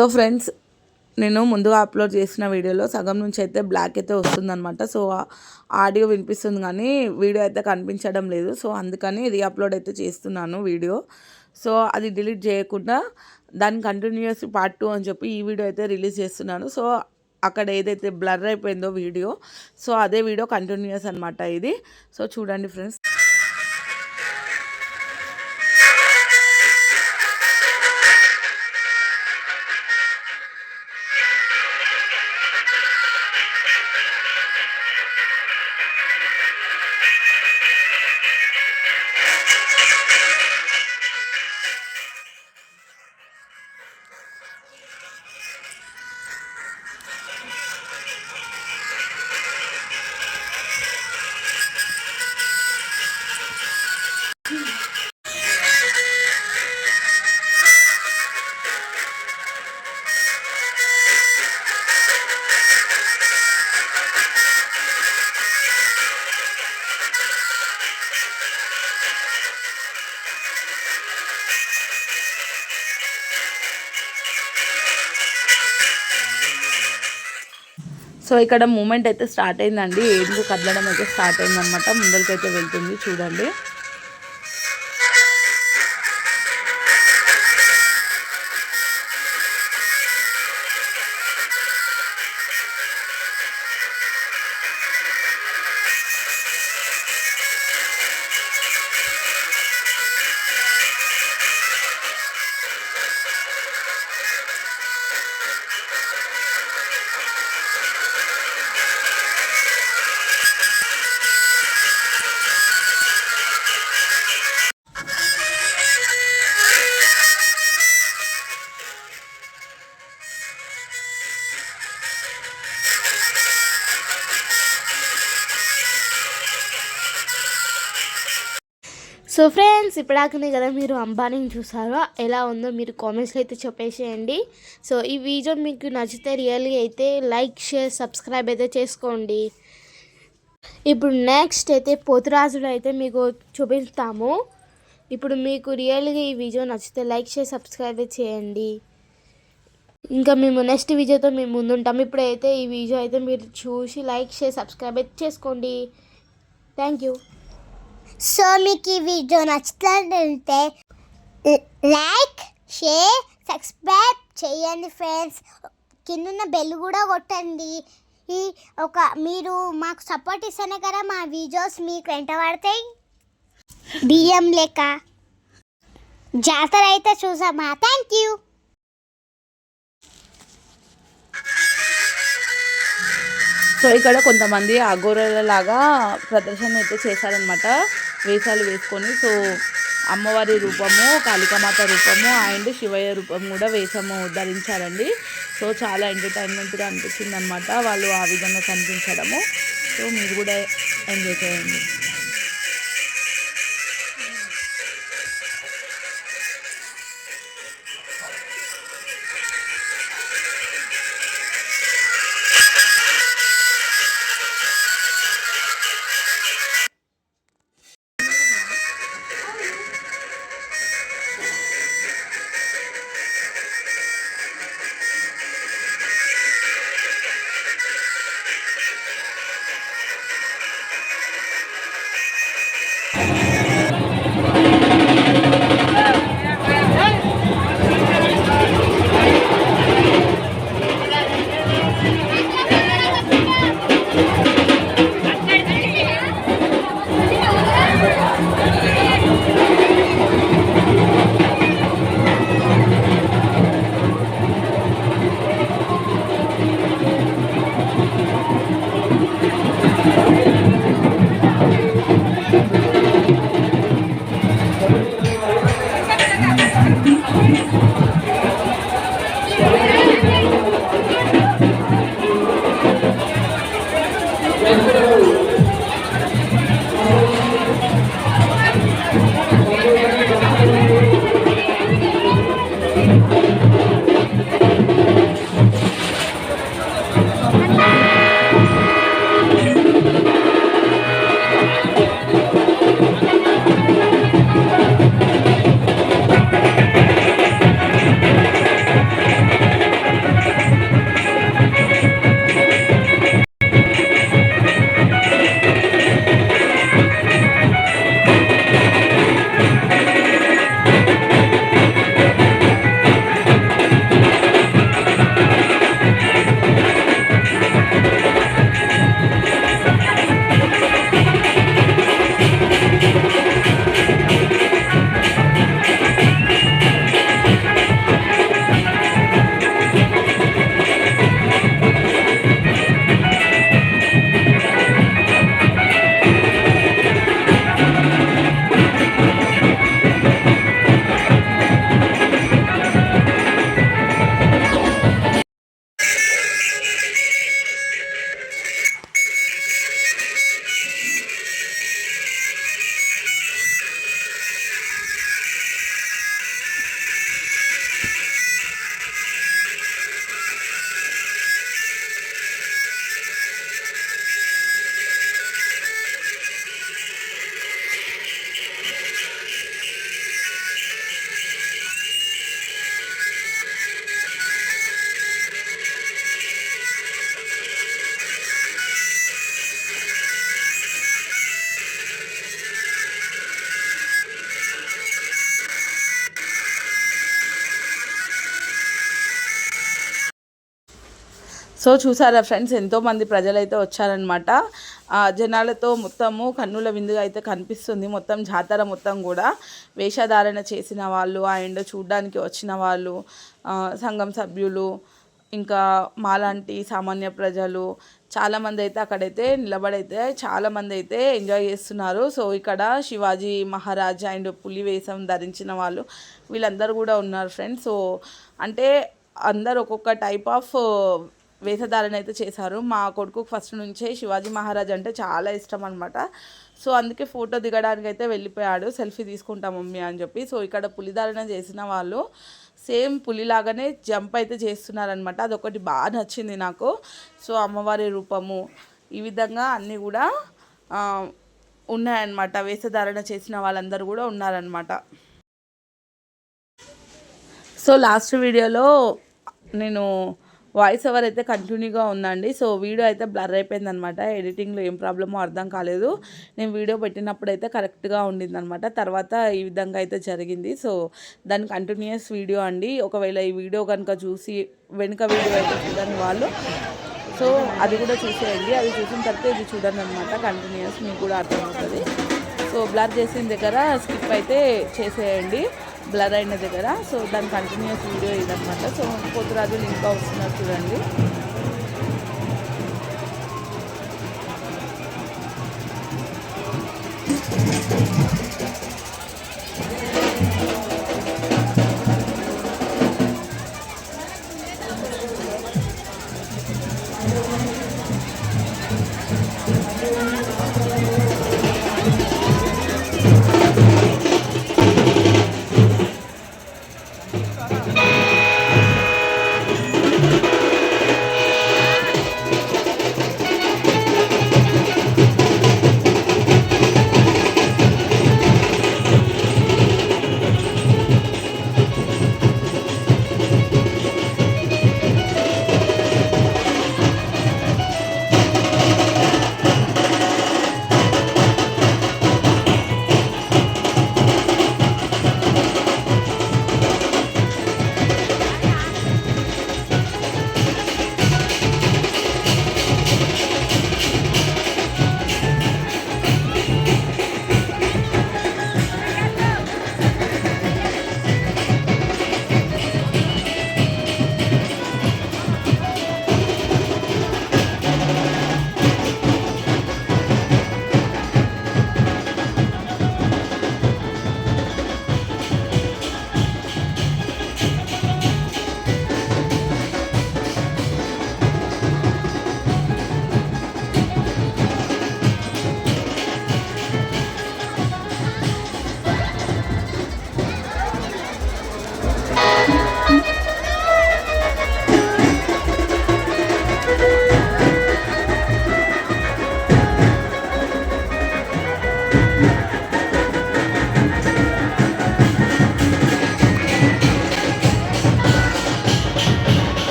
So friends, నేను ముందుగా upload చేసిన వీడియోలో సగం నుంచి అయితే బ్లాక్ అయితే వస్తుందన్నమాట. సో ఆడియో వినిపిస్తుంది కానీ వీడియో అయితే కనిపించడం లేదు. సో అందుకని రీఅప్లోడ్ అయితే చేస్తున్నాను వీడియో. సో అది డిలీట్ చేయకుండా దాని కంటిన్యూస్ పార్ట్ 2 అని చెప్పి ఈ వీడియో అయితే రిలీజ్ చేస్తున్నాను. సో అక్కడ ఏదైతే బ్లర్ అయిపోయిందో వీడియో, సో అదే వీడియో కంటిన్యూస్ అనమాట ఇది. సో చూడండి ఫ్రెండ్స్. సో ఇక్కడ మూమెంట్ అయితే స్టార్ట్ అయిందండి. ఏనుగు కదలడం అయితే స్టార్ట్ అయిందనమాట. ముందరికైతే వెళ్తుంది చూడండి. సో ఫ్రెండ్స్, ఇప్పటిదాకనే కదా మీరు అంబానీని చూసారో, ఎలా ఉందో మీరు కామెంట్స్లో అయితే చెప్పేసేయండి. సో ఈ వీడియో మీకు నచ్చితే రియల్లీ అయితే లైక్, షేర్, సబ్స్క్రైబ్ అయితే చేసుకోండి. ఇప్పుడు నెక్స్ట్ అయితే పోతురాజులు అయితే మీకు చూపిస్తాము. ఇప్పుడు మీకు రియల్గా ఈ వీడియో నచ్చితే లైక్, షేర్, సబ్స్క్రైబ్ చేయండి. ఇంకా మేము నెక్స్ట్ వీడియోతో మేము ముందుంటాము. ఇప్పుడైతే ఈ వీడియో అయితే మీరు చూసి లైక్, షేర్, సబ్స్క్రైబ్ అయితే చేసుకోండి. Thank you. సో మీకు ఈ వీడియో నచ్చినట్లయితే లైక్, షేర్, సబ్స్క్రైబ్ చేయండి ఫ్రెండ్స్. కింద బెల్ కూడా కొట్టండి. మీరు మాకు సపోర్ట్ ఇస్తేనే కదా మా వీడియోస్ మీకు వెంట పడతాయి. బియ్యం లేక జాతర అయితే చూసామా. Thank you. సో ఇక్కడ కొంతమంది అఘోరలలాగా ప్రదర్శన అయితే చేశారనమాట, వేషాలు వేసుకొని. సో అమ్మవారి రూపము, కాళికామాత రూపము అండ్ శివయ్య రూపం కూడా వేషము ధరించారండి. సో చాలా ఎంటర్టైన్మెంట్గా అనిపించింది అనమాట వాళ్ళు ఆ విధంగా కనిపించడము. సో మీరు కూడా ఎంజాయ్ చేయండి. సో చూసారా ఫ్రెండ్స్, ఎంతోమంది ప్రజలైతే వచ్చారనమాట. జనాలతో మొత్తము కన్నుల విందుగా అయితే కనిపిస్తుంది మొత్తం జాతర మొత్తం కూడా. వేషధారణ చేసిన వాళ్ళు, అండ్ చూడ్డానికి వచ్చిన వాళ్ళు, సంఘం సభ్యులు, ఇంకా మాలాంటి సామాన్య ప్రజలు చాలామంది అయితే అక్కడైతే నిలబడైతే చాలామంది అయితే ఎంజాయ్ చేస్తున్నారు. సో ఇక్కడ శివాజీ మహారాజ్ అండ్ పులి వేషం ధరించిన వాళ్ళు వీళ్ళందరూ కూడా ఉన్నారు ఫ్రెండ్స్. సో అంటే అందరు ఒక్కొక్క టైప్ ఆఫ్ వేషధారణ అయితే చేశారు. మా కొడుకు ఫస్ట్ నుంచే శివాజీ మహారాజ్ అంటే చాలా ఇష్టం అనమాట. సో అందుకే ఫోటో దిగడానికి అయితే వెళ్ళిపోయాడు, సెల్ఫీ తీసుకుంటాం మమ్మీ అని చెప్పి. సో ఇక్కడ పులిధారణ చేసిన వాళ్ళు సేమ్ పులిలాగానే జంప్ అయితే చేస్తున్నారనమాట. అదొకటి బాగా నచ్చింది నాకు. సో అమ్మవారి రూపము ఈ విధంగా అన్నీ కూడా ఉన్నాయన్నమాట. వేషధారణ చేసిన వాళ్ళందరూ కూడా ఉన్నారనమాట. సో లాస్ట్ వీడియోలో నేను వాయిస్ ఓవర్ అయితే కంటిన్యూగా ఉందండి. సో వీడియో అయితే బ్లర్ అయిపోయిందనమాట. ఎడిటింగ్లో ఏం ప్రాబ్లమో అర్థం కాలేదు. నేను వీడియో పెట్టినప్పుడు అయితే కరెక్ట్గా ఉండిందనమాట. తర్వాత ఈ విధంగా అయితే జరిగింది. సో దాని కంటిన్యూస్ వీడియో అండి. ఒకవేళ ఈ వీడియో కనుక చూసి వెనుక వీడియో అయితే చూడని వాళ్ళు సో అది కూడా చూసేయండి. అది చూసిన తర్వాత ఇది చూడండి అనమాట. కంటిన్యూస్ మీకు కూడా అర్థమవుతుంది. సో బ్లర్ చేసిన దగ్గర స్కిప్ అయితే చేసేయండి, బ్లర్ అయిన దగ్గర. సో దాని కంటిన్యూస్ వీడియో ఇదనమాట. సో పోతురాజులు ఇంకా వస్తున్నారు చూడండి.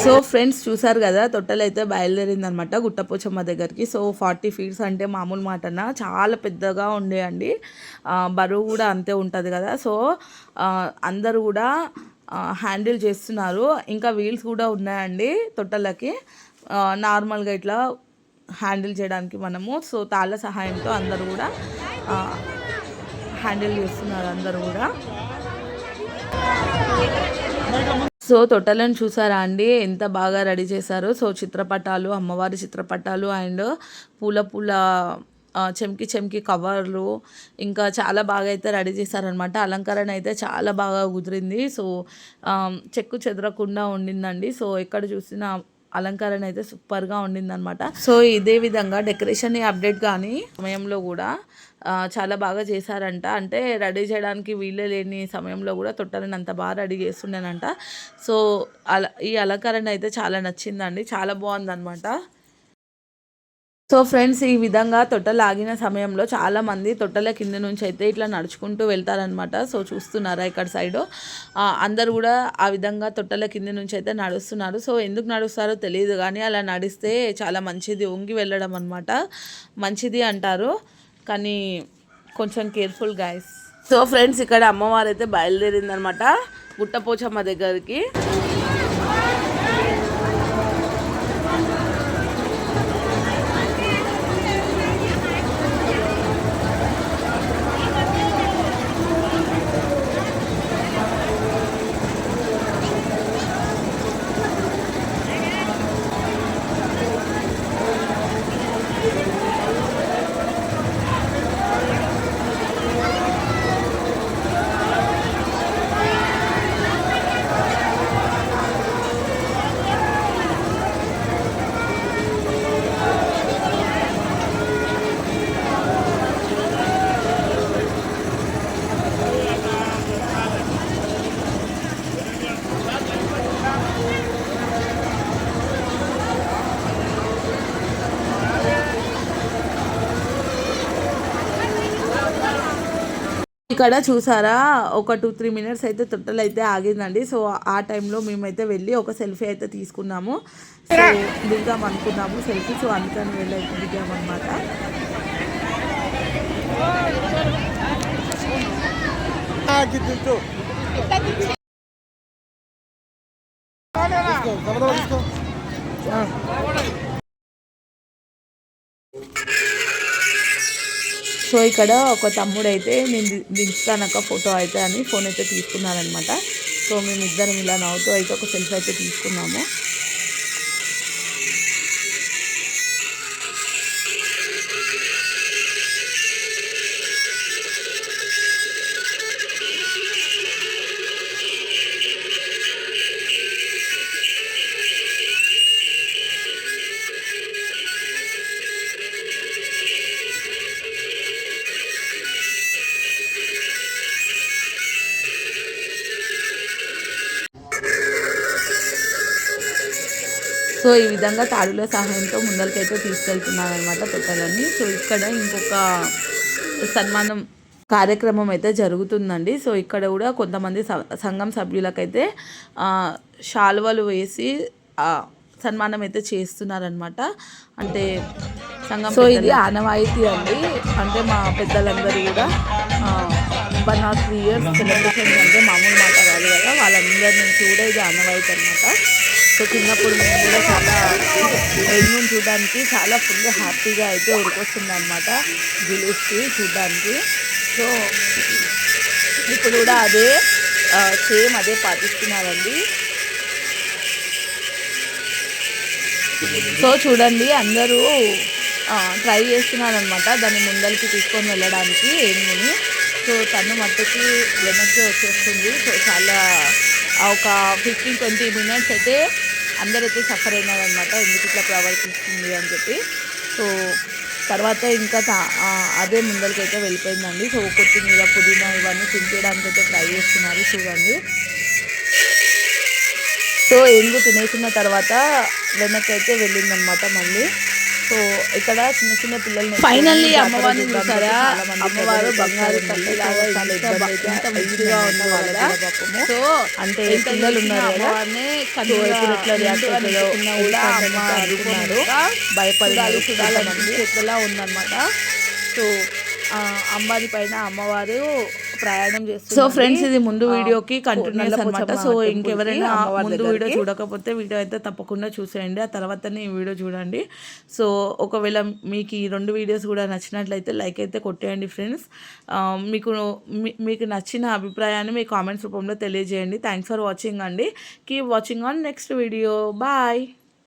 సో ఫ్రెండ్స్ చూసారు కదా, తొట్టెలు అయితే బయలుదేరిందనమాట గుట్టపోచమ్మ దగ్గరికి. సో 40 ఫీట్స్ అంటే మామూలు మాటనా, చాలా పెద్దగా ఉండేయండి. బరువు కూడా అంతే ఉంటుంది కదా. సో అందరూ కూడా హ్యాండిల్ చేస్తున్నారు. ఇంకా వీల్స్ కూడా ఉన్నాయండి తొట్టెలకి, నార్మల్గా ఇట్లా హ్యాండిల్ చేయడానికి మనము. సో తాళ్ళ సహాయంతో అందరూ కూడా హ్యాండిల్ చేస్తున్నారు అందరూ కూడా. సో తొట్టెలను చూసారా అండి, ఎంత బాగా రెడీ చేశారు. సో చిత్రపటాలు, అమ్మవారి చిత్రపటాలు అండ్ పూల చెంకి కవర్లు, ఇంకా చాలా బాగా అయితే రెడీ చేశారనమాట. అలంకరణ అయితే చాలా బాగా కుదిరింది. సో చెక్కు చెదరకుండా ఉండిందండి. సో ఎక్కడ చూసినా అలంకరణ అయితే సూపర్గా ఉండిందనమాట. సో ఇదే విధంగా డెకరేషన్ అప్డేట్ కానీ సమయంలో కూడా చాలా బాగా చేశారంట. అంటే రెడీ చేయడానికి వీళ్ళే లేని సమయంలో కూడా తొట్టెలను అంత బాగా రెడీ చేస్తుండేనంట. సో ఈ అలంకరణ అయితే చాలా నచ్చిందండి, చాలా బాగుందనమాట. సో ఫ్రెండ్స్, ఈ విధంగా తొట్టెలు ఆగిన సమయంలో చాలామంది తొట్టెల కింద నుంచి అయితే ఇట్లా నడుచుకుంటూ వెళ్తారనమాట. సో చూస్తున్నారా ఇక్కడ సైడు అందరు కూడా ఆ విధంగా తొట్టెల కింద నుంచి అయితే నడుస్తున్నారు. సో ఎందుకు నడుస్తారో తెలియదు కానీ అలా నడిస్తే చాలా మంచిది, వంగి వెళ్ళడం అనమాట మంచిది అంటారు. కానీ కొంచెం కేర్ఫుల్ గైస్. సో ఫ్రెండ్స్, ఇక్కడ అమ్మవారు అయితే బయలుదేరిందనమాట గుట్టపోచమ్మ దగ్గరికి. ఇక్కడ చూసారా, ఒక 2-3 మినిట్స్ అయితే తొట్టెలు అయితే ఆగిందండి. సో ఆ టైంలో మేమైతే వెళ్ళి ఒక సెల్ఫీ అయితే తీసుకున్నాము. సో దిగాం అనుకున్నాము సెల్ఫీ. సో అందుకని వెళ్ళి అయితే దిగామన్నమాట. సో ఇక్కడ ఒక తమ్ముడు అయితే నేను దించుతానక్క ఫోటో అయితే అని ఫోన్ అయితే తీసుకున్నారనమాట. సో మేమిద్దరం ఇలా నవ్వుతూ అయితే ఒక సెల్ఫీ అయితే తీసుకున్నాము. సో ఈ విధంగా తాడుల సహాయంతో ముందరికైతే తీసుకెళ్తున్నాను అనమాట తొట్టెలని. సో ఇక్కడ ఇంకొక సన్మానం కార్యక్రమం అయితే జరుగుతుందండి. సో ఇక్కడ కూడా కొంతమంది సంఘం సభ్యులకైతే శాలువలు వేసి సన్మానం అయితే చేస్తున్నారనమాట. అంటే సంఘం. సో ఇది ఆనవాయితీ అండి. అంటే మా పెద్దలందరూ కూడా 1 or 3 years సెలబ్రేషన్ అంటే మామూలు మాట కాదు కదా, వాళ్ళందరి నుంచి కూడా ఇది ఆనవాయితీ అనమాట. సో చిన్నప్పుడు మేము కూడా చాలా ఎన్ను చూడడానికి చాలా ఫుల్ హ్యాపీగా అయితే ఉరికొస్తుంది అనమాట జులూస్కి చూడడానికి. సో ఇప్పుడు కూడా అదే సేమ్ అదే పాటిస్తున్నారండి. సో చూడండి, అందరూ ట్రై చేస్తున్నారనమాట దాన్ని ముందరికి తీసుకొని వెళ్ళడానికి ఏనుగుని. సో తను మట్టుకి వెనక్కి వచ్చేస్తుంది. సో చాలా ఒక 15-20 మినిట్స్ అయితే అందరైతే సఫర్ అయినారనమాట, ఎందుకు ఇట్లా ప్రవర్తిస్తుంది అని చెప్పి. సో తర్వాత ఇంకా అదే ముందరికి అయితే వెళ్ళిపోయిందండి. సో కొత్తిమీర, పుదీనా ఇవన్నీ తినిపించడానికి అయితే ట్రై చేస్తున్నారు చూడండి. సో ఏనుగు తినేసిన తర్వాత వెనక్కి అయితే వెళ్ళిందనమాట మళ్ళీ. సో ఇక్కడ చిన్న చిన్న పిల్లల్ని ఫైనల్లీ అమ్మవారిని చూసారా, అమ్మవారు బంగారు తల్లిలాగా ఎంత మంచిగా ఉందో కదా. సో అంటే పిల్లలు ఉన్నారు కదా, సో ఎప్పుడు ఎట్లా రియాక్ట్ అవుతుందో కూడా అమ్మ అనుకున్నారు, భయపడాలి చూడాలని ఎట్లా ఉందన్నమాట. సో అంబారి పైన అమ్మవారు ప్రయాణం చేస్తారు. సో ఫ్రెండ్స్ ఇది ముందు వీడియోకి కంటిన్యూస్ అనమాట. సో ఇంకెవరైనా ముందు వీడియో చూడకపోతే వీడియో అయితే తప్పకుండా చూసేయండి, ఆ తర్వాతనే ఈ వీడియో చూడండి. సో ఒకవేళ మీకు ఈ 2 వీడియోస్ కూడా నచ్చినట్లయితే లైక్ అయితే కొట్టేయండి ఫ్రెండ్స్. మీకు నచ్చిన అభిప్రాయాన్ని మీ కామెంట్స్ రూపంలో తెలియజేయండి. థ్యాంక్స్ ఫర్ వాచింగ్ అండి. Keep watching on next video. Bye.